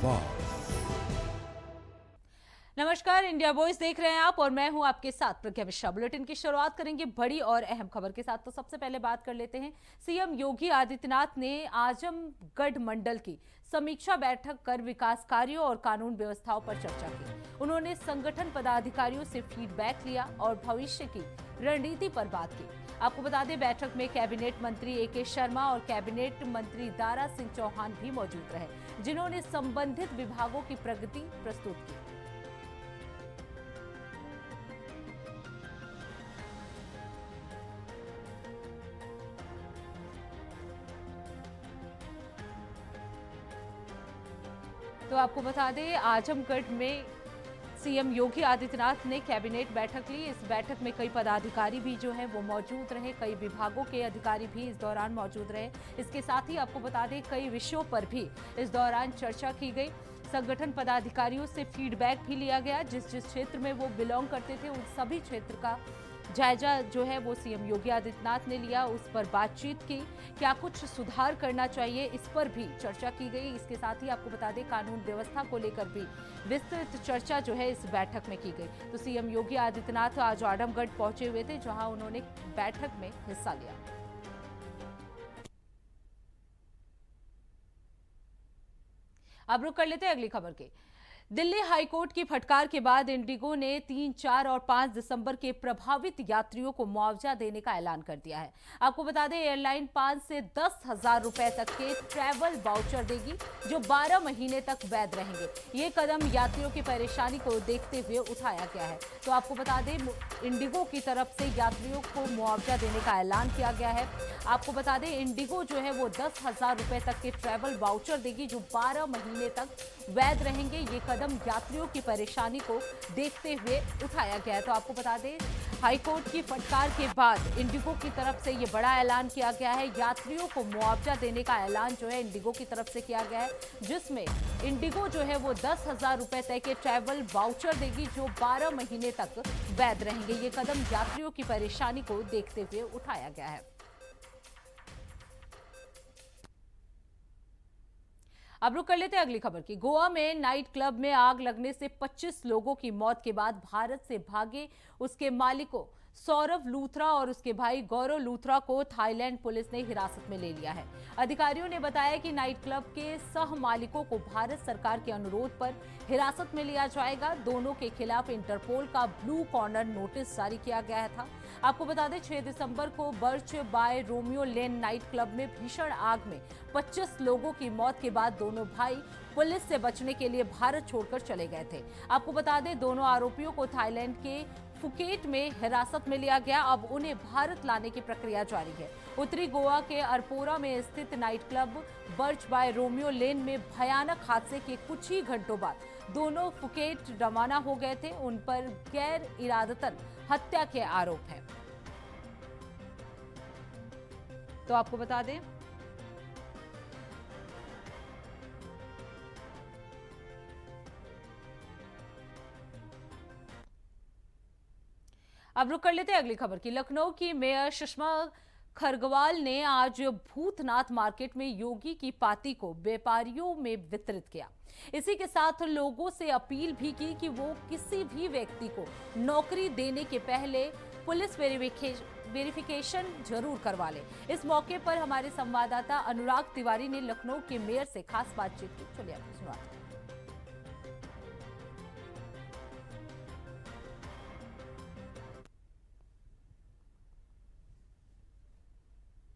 आवाज। नमस्कार, India voice देख रहे हैं आप और मैं हूं आपके साथ प्रज्ञा मिश्रा। बुलेटिन की शुरुआत करेंगे बड़ी और अहम खबर के साथ। तो सबसे पहले बात कर लेते हैं, सीएम योगी आदित्यनाथ ने आजमगढ़ मंडल की समीक्षा बैठक कर विकास कार्यों और कानून व्यवस्थाओं पर चर्चा की। उन्होंने संगठन पदाधिकारियों से फीडबैक लिया और भविष्य की रणनीति पर बात की। आपको बता दें, बैठक में कैबिनेट मंत्री AK शर्मा और कैबिनेट मंत्री दारा सिंह चौहान भी मौजूद रहे, जिन्होंने संबंधित विभागों की प्रगति प्रस्तुत की। तो आपको बता दें, आजमगढ़ में सीएम योगी आदित्यनाथ ने कैबिनेट बैठक ली। इस बैठक में कई पदाधिकारी भी जो हैं वो मौजूद रहे, कई विभागों के अधिकारी भी इस दौरान मौजूद रहे। इसके साथ ही आपको बता दें, कई विषयों पर भी इस दौरान चर्चा की गई। संगठन पदाधिकारियों से फीडबैक भी लिया गया। जिस जिस क्षेत्र में वो बिलोंग करते थे, उन सभी क्षेत्र का जायजा जो है वो सीएम योगी आदित्यनाथ ने लिया, उस पर बातचीत की। क्या कुछ सुधार करना चाहिए, इस पर भी चर्चा की गई। इसके साथ ही आपको बता दें, कानून व्यवस्था को लेकर भी विस्तृत चर्चा जो है इस बैठक में की गई। तो सीएम योगी आदित्यनाथ आज आजमगढ़ पहुंचे हुए थे, जहां उन्होंने बैठक में हिस्सा लिया। अब रुक कर लेते हैं अगली खबर के। दिल्ली हाईकोर्ट की फटकार के बाद इंडिगो ने 3, 4 और 5 दिसंबर के प्रभावित यात्रियों को मुआवजा देने का ऐलान कर दिया है। आपको बता दें, एयरलाइन 5 से 10,000 रुपए तक के ट्रैवल वाउचर देगी, जो 12 महीने तक वैध रहेंगे। ये कदम यात्रियों की परेशानी को देखते हुए उठाया गया है। तो आपको बता दें, इंडिगो की तरफ से यात्रियों को मुआवजा देने का ऐलान किया गया है। आपको बता दें, इंडिगो जो है वो 10,000 रुपए तक के ट्रैवल वाउचर देगी, जो 12 महीने तक वैध रहेंगे। ये कदम यात्रियों की परेशानी को देखते हुए उठाया गया है। तो आपको बता दें, हाईकोर्ट की फटकार के बाद इंडिगो की तरफ से ये बड़ा ऐलान किया गया है। यात्रियों को मुआवजा देने का ऐलान जो है इंडिगो की तरफ से किया गया है, जिसमें इंडिगो जो है वो 10,000 रुपए तक के ट्रैवल वाउचर देगी, जो 12 महीने तक वैध रहेंगे। ये कदम यात्रियों की परेशानी को देखते हुए उठाया गया है। अब रुक कर लेते हैं अगली खबर की। गोवा में नाइट क्लब में आग लगने से 25 लोगों की मौत के बाद भारत से भागे उसके मालिकों सौरभ लूथरा और उसके भाई गौरव लूथरा को थाईलैंड पुलिस ने हिरासत में ले लिया है। अधिकारियों ने बताया कि नाइट क्लब के सह मालिकों को भारत सरकार के अनुरोध पर हिरासत में लिया जाएगा। दोनों के खिलाफ इंटरपोल का ब्लू कॉर्नर नोटिस जारी किया गया था। आपको बता दें, 6 दिसंबर को birch by Romeo lane night club में भीषण आग में 25 लोगों की मौत के बाद दोनों भाई पुलिस से बचने के लिए भारत छोड़कर चले गए थे। आपको बता दें, दोनों आरोपियों को थाईलैंड के फुकेट में हिरासत में लिया गया। अब उन्हें भारत लाने की प्रक्रिया जारी है। उत्तरी गोवा के अरपोरा में स्थित night club Birch by Romeo Lane में भयानक हादसे के कुछ ही घंटों बाद दोनों फुकेट रवाना हो गए थे। उन पर गैर इरादतन हत्या के आरोप हैं। तो आपको बता दें, अब रुक कर लेते हैं अगली खबर की। लखनऊ की मेयर सुषमा खरगवाल ने आज भूतनाथ मार्केट में योगी की पाती को व्यापारियों में वितरित किया। इसी के साथ लोगों से अपील भी की कि वो किसी भी व्यक्ति को नौकरी देने के पहले पुलिस वेरिफिकेशन जरूर करवा ले। इस मौके पर हमारे संवाददाता अनुराग तिवारी ने लखनऊ के मेयर से खास बातचीत की। चलिए आपको सुनाते हैं।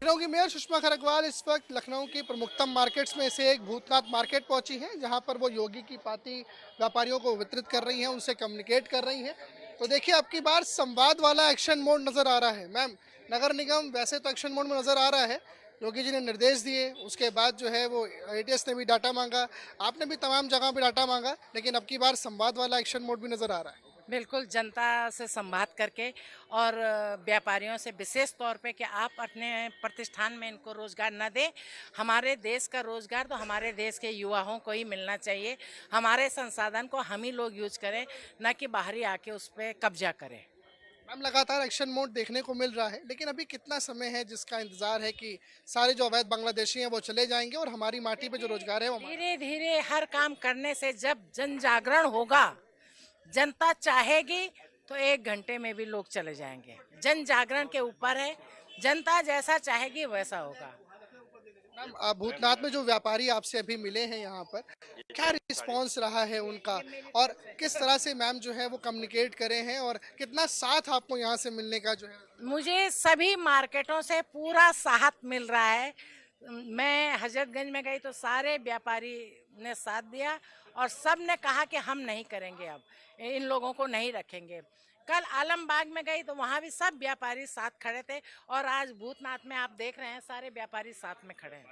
लखनऊ की मेयर सुषमा खरगवाल इस वक्त लखनऊ की प्रमुखतम मार्केट्स में से एक भूतनाथ मार्केट पहुंची हैं, जहां पर वो योगी की पाती व्यापारियों को वितरित कर रही हैं, उनसे कम्युनिकेट कर रही हैं। तो देखिए, अब की बार संवाद वाला एक्शन मोड नज़र आ रहा है। मैम, नगर निगम वैसे तो एक्शन मोड में नज़र आ रहा है, योगी जी ने निर्देश दिए, उसके बाद जो है वो ATS ने भी डाटा मांगा, आपने भी तमाम जगह पर डाटा मांगा, लेकिन अब की बार संवाद वाला एक्शन मोड भी नज़र आ रहा है। बिल्कुल, जनता से संवाद करके और व्यापारियों से विशेष तौर पे कि आप अपने प्रतिष्ठान में इनको रोज़गार न दें। हमारे देश का रोज़गार तो हमारे देश के युवाओं को ही मिलना चाहिए। हमारे संसाधन को हम ही लोग यूज करें, न कि बाहरी आके उस पर कब्जा करें। मैम लगातार एक्शन मोड देखने को मिल रहा है, लेकिन अभी कितना समय है जिसका इंतजार है कि सारे जो अवैध बांग्लादेशी हैं वो चले जाएंगे और हमारी माटी पे जो रोजगार है वो धीरे धीरे हर काम करने से जब जन जागरण होगा, जनता चाहेगी तो 1 घंटे में भी लोग चले जाएंगे। जन जागरण के ऊपर है, जनता जैसा चाहेगी वैसा होगा। मैम भूतनाथ में जो व्यापारी आपसे अभी मिले हैं यहाँ पर, क्या रिस्पांस रहा है उनका और किस तरह से मैम जो है वो कम्युनिकेट करे हैं और कितना साथ आपको यहाँ से मिलने का जो है? मुझे सभी मार्केटों से पूरा साथ मिल रहा है। मैं हजरतगंज में गई तो सारे व्यापारी ने साथ दिया और सब ने कहा कि हम नहीं करेंगे, अब इन लोगों को नहीं रखेंगे। कल आलमबाग में गई तो वहाँ भी सब व्यापारी साथ खड़े थे और आज भूतनाथ में आप देख रहे हैं सारे व्यापारी साथ में खड़े हैं।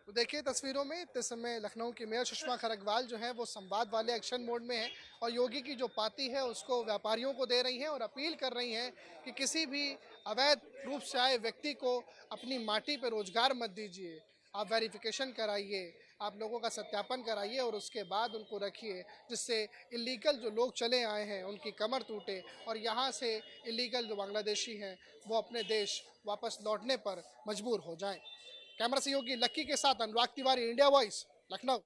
तो देखिए तस्वीरों में इस समय लखनऊ की मेयर सुषमा खरगवाल जो है वो संवाद वाले एक्शन मोड में है और योगी की जो पार्टी है उसको व्यापारियों को दे रही हैं और अपील कर रही हैं कि किसी भी अवैध रूप से आए व्यक्ति को अपनी माटी पर रोजगार मत दीजिए। आप वेरिफिकेशन कराइए, आप लोगों का सत्यापन कराइए और उसके बाद उनको रखिए, जिससे इलीगल जो लोग चले आए हैं उनकी कमर टूटे और यहाँ से इलीगल जो बांग्लादेशी हैं वो अपने देश वापस लौटने पर मजबूर हो जाएं। कैमरा सहयोगी लक्की के साथ अनुराग तिवारी, इंडिया वॉइस, लखनऊ।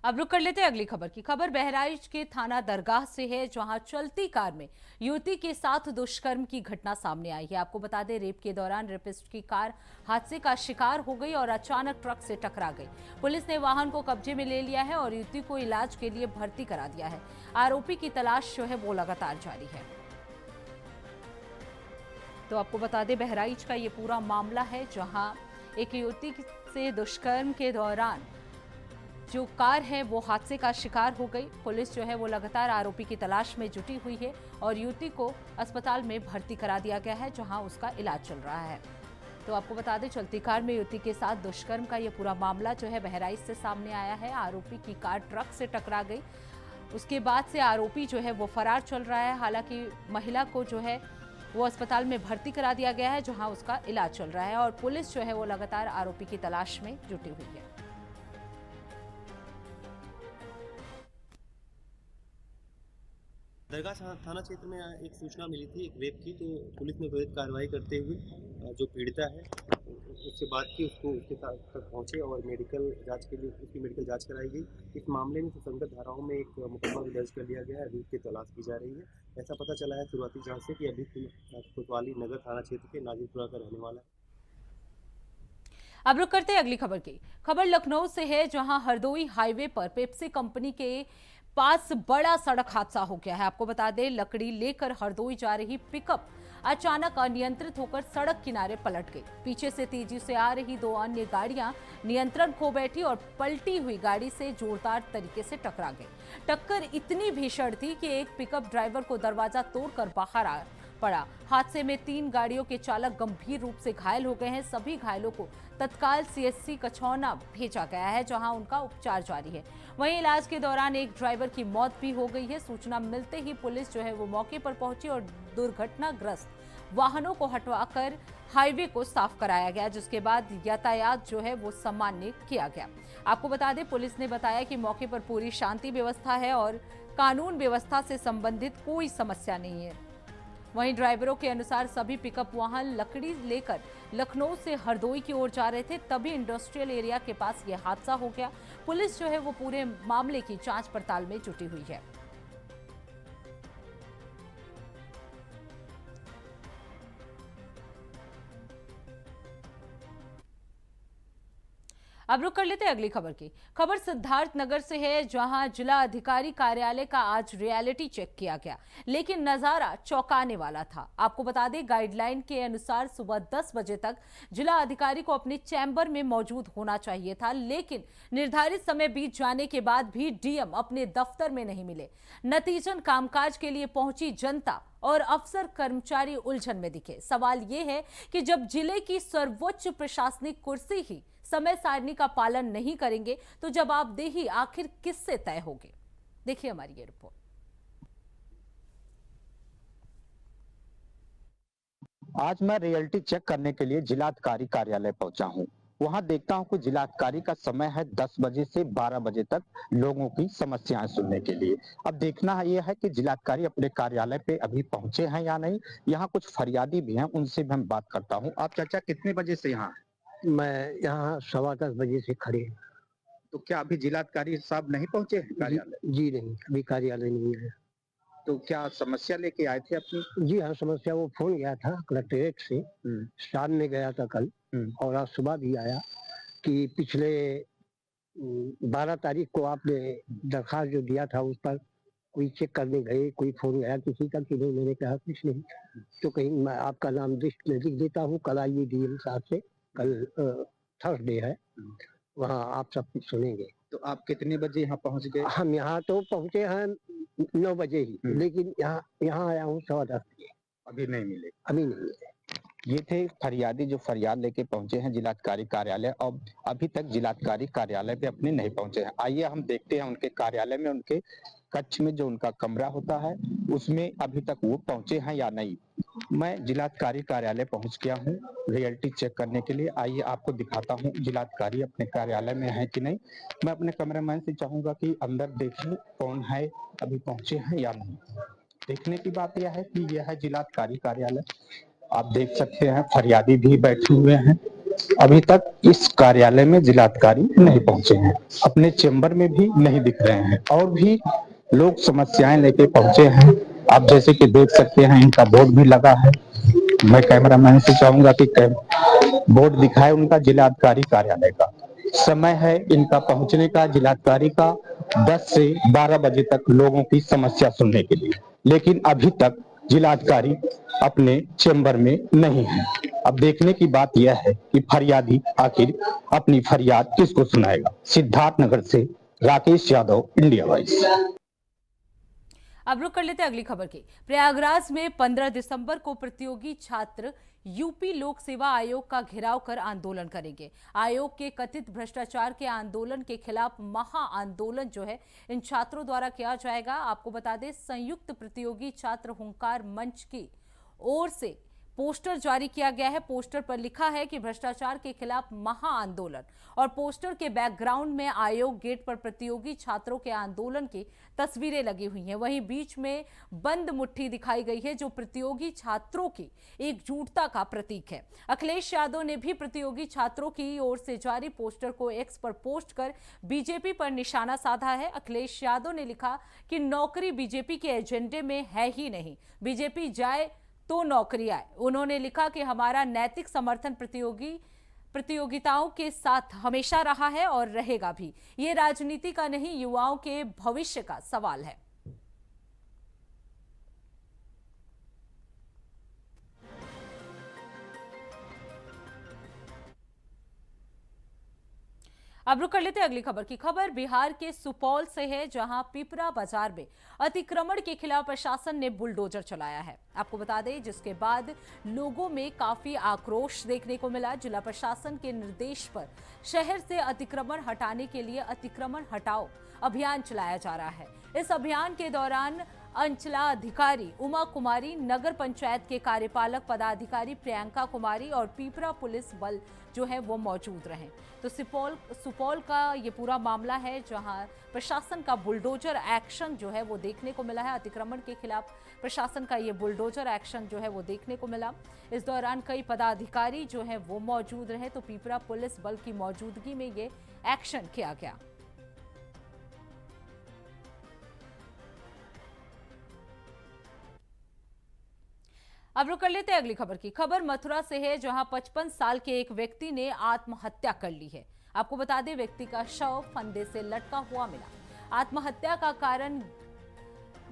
अब रुक कर लेते हैं अगली खबर की। खबर बहराइच के थाना दरगाह से है, जहां चलती कार में युवती के साथ दुष्कर्म की घटना सामने आई है। आपको बता दें, रेप के दौरान रेपिस्ट की कार हादसे का शिकार हो गई और अचानक ट्रक से टकरा गई। पुलिस ने वाहन को कब्जे में ले लिया है और युवती को इलाज के लिए भर्ती करा दिया है। आरोपी की तलाश जो है वो लगातार जारी है। तो आपको बता दें, बहराइच का ये पूरा मामला है, जहां एक युवती से दुष्कर्म के दौरान जो कार है वो हादसे का शिकार हो गई। पुलिस जो है वो लगातार आरोपी की तलाश में जुटी हुई है और युवती को अस्पताल में भर्ती करा दिया गया है, जहां उसका इलाज चल रहा है। तो आपको बता दें, चलती कार में युवती के साथ दुष्कर्म का ये पूरा मामला जो है बहराइच से सामने आया है। आरोपी की कार ट्रक से टकरा गई, उसके बाद से आरोपी जो है वो फरार चल रहा है। हालांकि महिला को जो है वो अस्पताल में भर्ती करा दिया गया है, जहां उसका इलाज चल रहा है और पुलिस जो है वो लगातार आरोपी की तलाश में जुटी हुई है। दरगाह थाना क्षेत्र में एक सूचना मिली थी एक रेप की, तो पुलिस ने त्वरित कार्रवाई करते हुए जो पीड़िता है उससे बात की, उसको उसके साथ तक पहुंचे और मेडिकल जांच के लिए उसकी मेडिकल जांच कराई गई। इस मामले में सुसंगत धाराओं में एक मुकदमा भी दर्ज कर लिया गया है। अभी की तलाश की जा रही है। ऐसा पता चला है शुरुआती जांच से कि अभी कोतवाली नगर थाना क्षेत्र के नाजिरपुरा का रहने वाला है। अब रुक करते हैं अगली खबर की। खबर लखनऊ से है, जहां हरदोई हाईवे पर पेप्सी कंपनी के पास बड़ा सड़क हादसा हो गया है। आपको बता दें, लकड़ी लेकर हरदोई जा रही पिकअप अचानक अनियंत्रित होकर सड़क किनारे पलट गई। पीछे से तेजी से आ रही दो अन्य गाड़ियां नियंत्रण खो बैठी और पलटी हुई गाड़ी से जोरदार तरीके से टकरा गई। टक्कर इतनी भीषण थी कि एक पिकअप ड्राइवर को दरवाजा तोड़कर बाहर आ पड़ा। हादसे में 3 गाड़ियों के चालक गंभीर रूप से घायल हो गए हैं। सभी घायलों को तत्काल सीएचसी कछौना भेजा गया है, जहां उनका उपचार जारी है। वहीं इलाज के दौरान एक ड्राइवर की मौत भी हो गई है। सूचना मिलते ही पुलिस जो है वो मौके पर पहुंची और दुर्घटनाग्रस्त वाहनों को हटवाकर हाईवे को साफ कराया गया, जिसके बाद यातायात जो है वो सामान्य किया गया। आपको बता दें, पुलिस ने बताया कि मौके पर पूरी शांति व्यवस्था है और कानून व्यवस्था से संबंधित कोई समस्या नहीं है। वहीं ड्राइवरों के अनुसार सभी पिकअप वाहन लकड़ी लेकर लखनऊ से हरदोई की ओर जा रहे थे, तभी इंडस्ट्रियल एरिया के पास यह हादसा हो गया। पुलिस जो है वो पूरे मामले की जांच पड़ताल में जुटी हुई है। अब रुक कर लेते हैं अगली खबर की। खबर सिद्धार्थनगर से है, जहां जिला अधिकारी कार्यालय का आज रियलिटी चेक किया गया, लेकिन नजारा चौंकाने वाला था। आपको बता दें, गाइडलाइन के अनुसार सुबह 10 बजे तक जिला अधिकारी को अपने चैम्बर में मौजूद होना चाहिए था, लेकिन निर्धारित समय बीत जाने के बाद भी डीएम अपने दफ्तर में नहीं मिले। नतीजन कामकाज के लिए पहुंची जनता और अफसर कर्मचारी उलझन में दिखे। सवाल यह है कि जब जिले की सर्वोच्च प्रशासनिक कुर्सी ही समय सारणी का पालन नहीं करेंगे, तो जवाबदेही आखिर किससे तय होगी? देखिए हमारी ये रिपोर्ट। आज मैं रियलिटी चेक करने के लिए जिलाधिकारी कार्यालय पहुंचा हूं। वहां देखता हूं कि जिलाधिकारी का समय है 10 बजे से 12 बजे तक लोगों की समस्याएं सुनने के लिए। अब देखना यह है कि जिलाधिकारी अपने कार्यालय पे अभी पहुंचे हैं या नहीं। यहाँ कुछ फरियादी भी हैं, उनसे भी हम बात करता हूँ। आप चाचा कितने बजे से यहाँ हैं? मैं यहाँ 10:15 बजे से खड़े हूँ। तो क्या अभी जिलाधिकारी साहब नहीं पहुंचे हैं जी कार्यालय? जी नहीं, अभी कार्यालय नहीं है। तो क्या समस्या लेके आए थे अपनी? जी हाँ, समस्या वो फ़ोन गया था कलेक्ट्रेट से, शाम में गया था कल और आज सुबह भी आया कि पिछले 12 तारीख को आपने दरख्वास्त जो दिया था उस पर कोई चेक करने गए, कोई फ़ोन गया किसी का कि नहीं, मैंने कहा कुछ नहीं। तो कहीं मैं आपका नाम लिस्ट में लिख देता हूँ, कल आइए डीएम साहब से, कल थर्सडे है, वहाँ आप सब कुछ सुनेंगे। तो आप कितने बजे यहाँ पहुंच गए? हम यहाँ तो पहुँचे हैं 9 बजे ही, लेकिन यहाँ आया हूँ 10:15 बजे। अभी नहीं मिले? अभी नहीं मिले। ये थे फरियादी जो फरियाद लेके पहुंचे हैं जिलाधिकारी कार्यालय और अभी तक जिलाधिकारी कार्यालय पे अपने नहीं पहुंचे हैं। आइए हम देखते हैं उनके कार्यालय में, उनके कक्ष में जो उनका कमरा होता है उसमें अभी तक वो पहुंचे हैं या नहीं। मैं जिलाधिकारी कार्यालय पहुंच गया हूं रियलिटी चेक करने के लिए। आइए आपको दिखाता हूं जिलाधिकारी अपने कार्यालय में है कि नहीं। मैं अपने कैमरामैन से चाहूंगा कि अंदर देखिए कौन है, अभी पहुंचे हैं या नहीं। देखने की बात यह है कि यह है जिलाधिकारी कार्यालय। आप देख सकते हैं फरियादी भी बैठे हुए हैं। अभी तक इस कार्यालय में जिलाधिकारी नहीं पहुंचे हैं, अपने चेंबर में भी नहीं दिख रहे हैं और भी लोग समस्याएं लेके पहुंचे हैं। आप जैसे कि देख सकते हैं इनका बोर्ड भी लगा है। मैं कैमरामैन से चाहूंगा कि बोर्ड दिखाए उनका जिलाधिकारी कार्यालय का। समय है इनका पहुंचने का जिलाधिकारी का 10 से 12 बजे तक लोगों की समस्या सुनने के लिए, लेकिन अभी तक जिलाधिकारी अपने चेंबर में नहीं है। अब देखने की बात यह है कि फरियादी आखिर अपनी फरियाद किसको सुनाएगा। सिद्धार्थनगर से राकेश यादव, इंडिया वॉइस। अब रुक कर लेते हैं अगली खबर की। प्रयागराज में 15 दिसंबर को प्रतियोगी छात्र यूपी लोक सेवा आयोग का घेराव कर आंदोलन करेंगे। आयोग के कथित भ्रष्टाचार के आंदोलन के खिलाफ महा आंदोलन जो है इन छात्रों द्वारा किया जाएगा। आपको बता दें संयुक्त प्रतियोगी छात्र हुंकार मंच की ओर से पोस्टर जारी किया गया है। पोस्टर पर लिखा है कि भ्रष्टाचार के खिलाफ महा आंदोलन और पोस्टर के बैकग्राउंड में आयोग गेट पर प्रतियोगी छात्रों के आंदोलन की तस्वीरें लगी हुई हैं। वहीं बीच में बंद मुट्ठी दिखाई गई है जो प्रतियोगी छात्रों की एकजुटता का प्रतीक है। अखिलेश यादव ने भी प्रतियोगी छात्रों की ओर से जारी पोस्टर को एक्स पर पोस्ट कर बीजेपी पर निशाना साधा है। अखिलेश यादव ने लिखा कि नौकरी बीजेपी के एजेंडे में है ही नहीं, बीजेपी जाए तो नौकरी आए। उन्होंने लिखा कि हमारा नैतिक समर्थन प्रतियोगिताओं के साथ हमेशा रहा है और रहेगा भी। ये राजनीति का नहीं, युवाओं के भविष्य का सवाल है। अब रुक कर लेते हैं अगली खबर की। खबर बिहार के सुपौल से है जहां पिपरा बाजार में अतिक्रमण के खिलाफ प्रशासन ने बुलडोजर चलाया है। आपको बता दें जिसके बाद लोगों में काफी आक्रोश देखने को मिला। जिला प्रशासन के निर्देश पर शहर से अतिक्रमण हटाने के लिए अतिक्रमण हटाओ अभियान चलाया जा रहा है। इस अभियान के दौरान अंचलाधिकारी उमा कुमारी, नगर पंचायत के कार्यपालक पदाधिकारी प्रियंका कुमारी और पिपरा पुलिस बल जो है वो मौजूद रहे। तो सुपौल का ये पूरा मामला है जहां प्रशासन का बुलडोजर एक्शन जो है वो देखने को मिला है। अतिक्रमण के खिलाफ प्रशासन का ये बुलडोजर एक्शन जो है वो देखने को मिला। इस दौरान कई पदाधिकारी जो है वो मौजूद रहे। तो पिपरा पुलिस बल की मौजूदगी में ये एक्शन किया गया। अब रुक कर लेते हैं अगली खबर की। खबर मथुरा से है जहां 55 साल के एक व्यक्ति ने आत्महत्या कर ली है। आपको बता दें व्यक्ति का शव फंदे से लटका हुआ मिला। आत्महत्या का कारण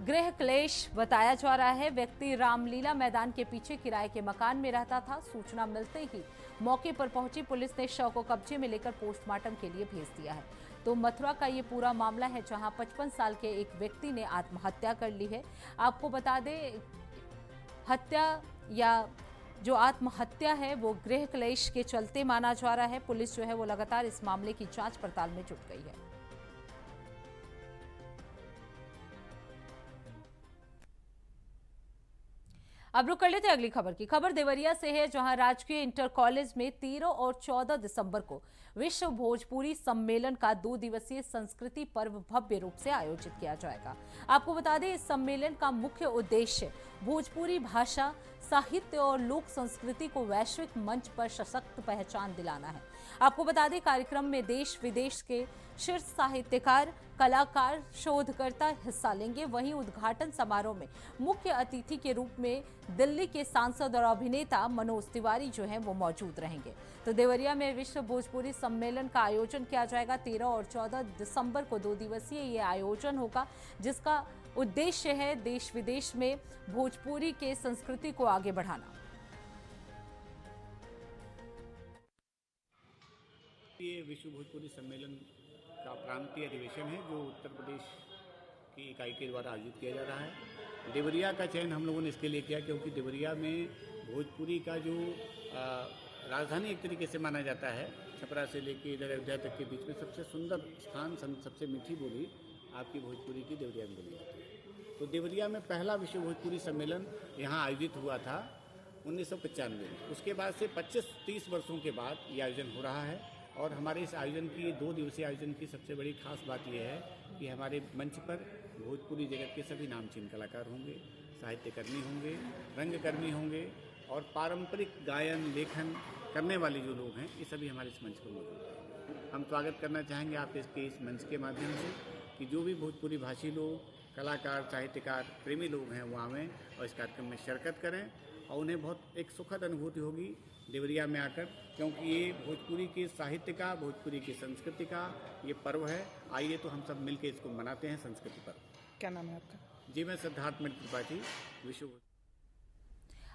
गृह क्लेश बताया जा रहा है। व्यक्ति रामलीला मैदान के पीछे किराए के मकान में रहता था। सूचना मिलते ही मौके पर पहुंची पुलिस ने शव को कब्जे में लेकर पोस्टमार्टम के लिए भेज दिया है। तो मथुरा का ये पूरा मामला है जहां 55 साल के एक व्यक्ति ने आत्महत्या कर ली है। आपको बता दें हत्या या जो आत्महत्या है वो गृह क्लेश के चलते माना जा रहा है। पुलिस जो है वो लगातार इस मामले की जांच पड़ताल में जुट गई है। अब रुक कर लेते हैं अगली खबर की। खबर देवरिया से है, जहां राजकीय इंटर कॉलेज में 13 और 14 दिसंबर को विश्व भोजपुरी सम्मेलन का 2 दिवसीय संस्कृति पर्व भव्य रूप से आयोजित किया जाएगा। आपको बता दें, इस सम्मेलन का मुख्य उद्देश्य भोजपुरी भाषा, साहित्य और लोक संस्कृति को वैश्विक मंच पर सशक्त पहचान दिलाना है। आपको बता दें, कार्यक्रम में देश विदेश के शीर्ष साहित्यकार, कलाकार, शोधकर्ता हिस्सा लेंगे। वहीं उद्घाटन समारोह में मुख्य अतिथि के रूप में दिल्ली के सांसद और अभिनेता मनोज तिवारी जो हैं वो मौजूद रहेंगे। तो देवरिया में विश्व भोजपुरी सम्मेलन का आयोजन किया जाएगा। 13 और 14 दिसंबर को 2 दिवसीय ये आयोजन होगा, जिसका उद्देश्य है देश विदेश में भोजपुरी के संस्कृति को आगे बढ़ाना। ये विश्व भोजपुरी सम्मेलन का प्रांतीय अधिवेशन है जो उत्तर प्रदेश की इकाई के द्वारा आयोजित किया जा रहा है। देवरिया का चयन हम लोगों ने इसके लिए किया क्योंकि देवरिया में भोजपुरी का जो राजधानी एक तरीके से माना जाता है, छपरा से लेकर इधर अयोध्या तक के बीच में सबसे सुंदर स्थान, सबसे मीठी बोली आपकी भोजपुरी की देवरिया में बोली जाती है। तो देवरिया में पहला विश्व भोजपुरी सम्मेलन यहाँ आयोजित हुआ था 1995 में। उसके बाद से 25-30 वर्षों के बाद ये आयोजन हो रहा है। और हमारे इस आयोजन की 2 दिवसीय आयोजन की सबसे बड़ी खास बात यह है कि हमारे मंच पर भोजपुरी जगत के सभी नामचीन कलाकार होंगे, साहित्यकर्मी होंगे, रंगकर्मी होंगे और पारंपरिक गायन लेखन करने वाले जो लोग हैं, ये सभी हमारे इस मंच पर मौजूद हैं। हम स्वागत करना चाहेंगे आपके इस मंच के माध्यम से कि जो भी भोजपुरी भाषी लोग, कलाकार, साहित्यकार, प्रेमी लोग हैं वो आवें और इस कार्यक्रम में शिरकत करें और उन्हें बहुत एक सुखद अनुभूति होगी देवरिया में आकर, क्योंकि ये भोजपुरी के साहित्य का, भोजपुरी की संस्कृति का ये पर्व है। आइए तो हम सब मिलकर इसको मनाते हैं, संस्कृति पर्व। क्या नाम है आपका? जी, मैं सिद्धार्थ मित्र त्रिपाठी, विश्व।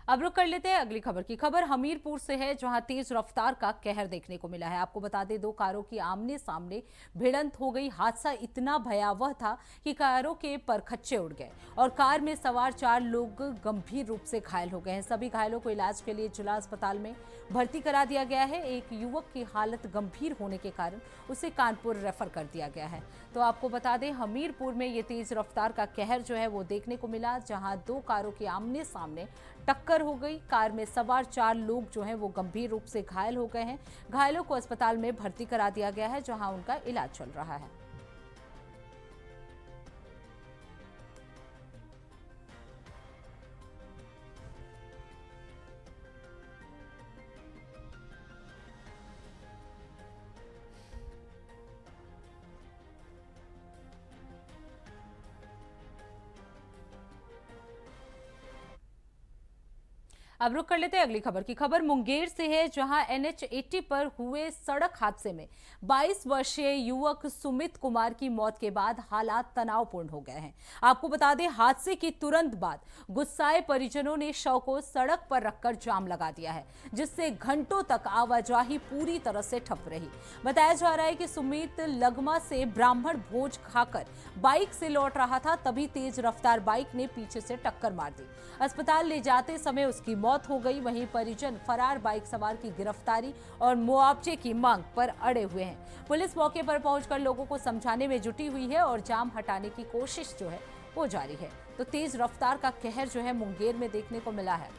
अब रुक कर लेते हैं अगली खबर की। खबर हमीरपुर से है, जहां तेज रफ्तार का कहर देखने को मिला है। आपको बता दें, 2 कारों की आमने सामने भिड़ंत हो गई। हादसा इतना भयावह था कि कारों के परखच्चे उड़ गए और कार में सवार 4 लोग गंभीर रूप से घायल हो गए हैं। सभी घायलों को इलाज के लिए जिला अस्पताल में भर्ती करा दिया गया है। एक युवक की हालत गंभीर होने के कारण उसे कानपुर रेफर कर दिया गया है। तो आपको बता दें, हमीरपुर में ये तेज रफ्तार का कहर जो है वो देखने को मिला, जहां 2 कारों की आमने सामने टक्कर हो गई। कार में सवार 4 लोग जो हैं वो गंभीर रूप से घायल हो गए हैं। घायलों को अस्पताल में भर्ती करा दिया गया है, जहां उनका इलाज चल रहा है। अब रुक कर लेते हैं अगली खबर की। खबर मुंगेर से है, जहां NH 80 पर हुए सड़क हादसे में 22 वर्षीय युवक सुमित कुमार की मौत के बाद हालात तनावपूर्ण हो गए हैं। आपको बता दें, हादसे के तुरंत बाद गुस्साए परिजनों ने शव को सड़क पर रखकर जाम लगा दिया है, जिससे घंटों तक आवाजाही पूरी तरह से ठप रही। बताया जा रहा है कि सुमित लगमा से ब्राह्मण भोज खाकर बाइक से लौट रहा था, तभी तेज रफ्तार बाइक ने पीछे से टक्कर मार दी। अस्पताल ले जाते समय उसकी मौत हो गई। वहीं परिजन फरार बाइक सवार की गिरफ्तारी और मुआवजे की मांग पर अड़े हुए हैं। पुलिस मौके पर पहुंचकर लोगों को समझाने में जुटी हुई है और जाम हटाने की कोशिश जो है वो जारी है। तो तेज रफ्तार का कहर जो है मुंगेर में देखने को मिला है।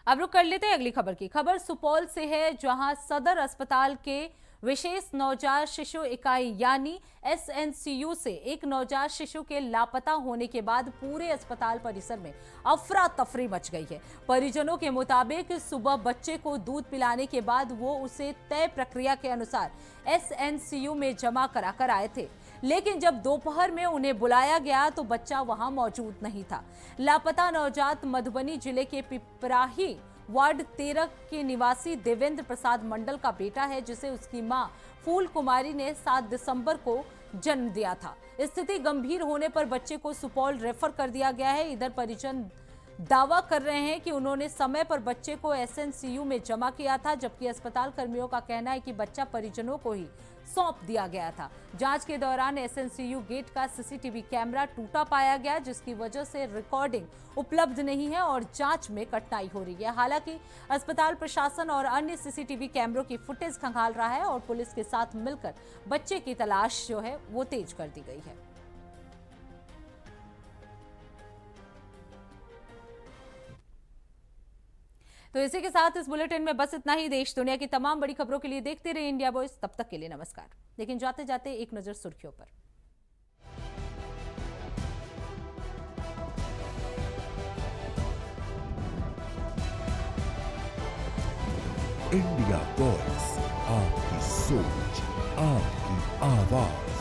अब रुक कर लेते हैं अगली खबर की। खबर सुपौल से है, जहां सदर अस्पताल के विशेष नवजात शिशु इकाई यानी SNCU से एक नवजात शिशु के लापता होने के बाद पूरे अस्पताल परिसर में अफरा तफरी मच गई है। परिजनों के मुताबिक सुबह बच्चे को दूध पिलाने के बाद वो उसे तय प्रक्रिया के अनुसार SNCU में जमा कराकर आए थे, लेकिन जब दोपहर में उन्हें बुलाया गया तो बच्चा वहां मौजूद नहीं था। लापता नवजात मधुबनी जिले के पिपराही वार्ड 13 के निवासी देवेंद्र प्रसाद मंडल का बेटा है, जिसे उसकी मां फूल कुमारी ने 7 दिसंबर को जन्म दिया था। स्थिति गंभीर होने पर बच्चे को सुपौल रेफर कर दिया गया है। इधर परिजन दावा कर रहे हैं कि उन्होंने समय पर बच्चे को SNCU में जमा किया था, जबकि अस्पताल कर्मियों का कहना है कि बच्चा परिजनों को ही सौंप दिया गया था। जांच के दौरान SNCU गेट का CCTV कैमरा टूटा पाया गया, जिसकी वजह से रिकॉर्डिंग उपलब्ध नहीं है और जांच में कठिनाई हो रही है। हालांकि अस्पताल प्रशासन और अन्य CCTV कैमरों की फुटेज खंगाल रहा है और पुलिस के साथ मिलकर बच्चे की तलाश जो है वो तेज कर दी गई है। तो इसी के साथ इस बुलेटिन में बस इतना ही। देश दुनिया की तमाम बड़ी खबरों के लिए देखते रहे इंडिया वॉइस। तब तक के लिए नमस्कार। लेकिन जाते जाते एक नजर सुर्खियों पर। इंडिया वॉइस, आपकी सोच, आपकी आवाज।